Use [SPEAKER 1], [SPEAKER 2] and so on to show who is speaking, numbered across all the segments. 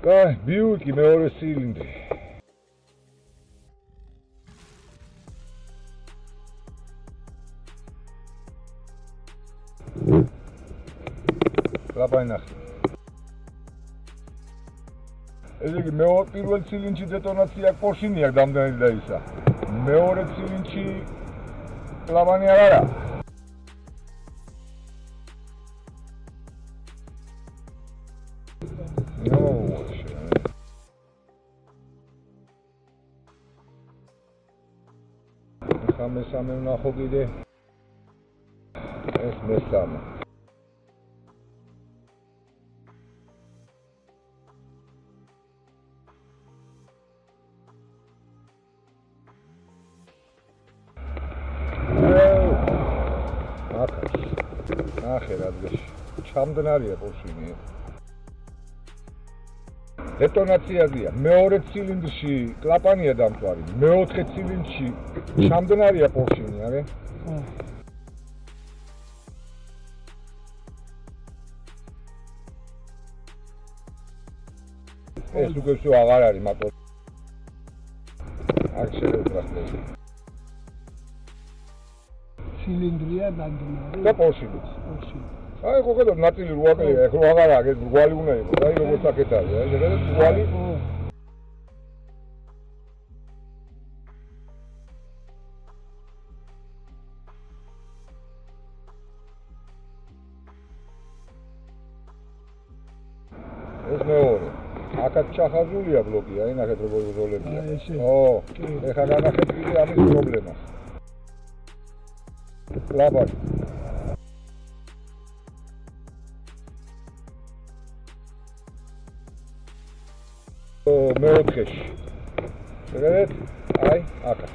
[SPEAKER 1] კაი, ბიუკი მეორე ცილინდრი. კლაპანი ნახე. ესე იგი პირველ ცილინდში დეტონაცია პორშინი აქვს დამდანილი და ისა. მეორე ცილინდში კლაპანი არ არა. მესამე ვნახო კიდე. ეს მესამე. ნახე რადგან ჩამდნარია პორშინი. დეტონაციაზეა. მეორე ცილინდრში კლაპანია დამწვარი. მეოთხე ცილინდრში ჩამდნარია პორშინი, არა? ეს უკვე всё აღარ არის მარტო. აქ შეიძლება
[SPEAKER 2] ცილინდრია დამდგარი.
[SPEAKER 1] და პორშინი. აი ხო ხედავ ნაწილი რო აკრია, ეხლა აღარ აქვს, ეს ღვალი უნდა იყოს. აი როგორც აქეთ არის, აი შეგედეთ ღვალი. ეს მეორე. აქაც ჩახაზულია ბლოკი, აი ნახეთ როგორ უზოლებია. ო, ეხლა განახეთ კიდე ამის პრობლემას. კლაპანი. მეოთხეში. შეგედეთ? აი, აქა.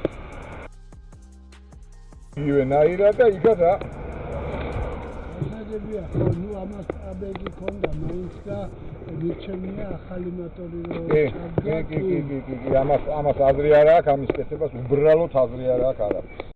[SPEAKER 1] ივენაირა და იქა რა.
[SPEAKER 2] ესაგებია, ხო, ნუ ამას აბეგი ქონდა, მაინც და მირჩენია ახალი მოტორი რო
[SPEAKER 1] კი, ამას აზრი არ აქვს, ამის კეთებას უბრალოდ აზრი არ აქვს არაფერს.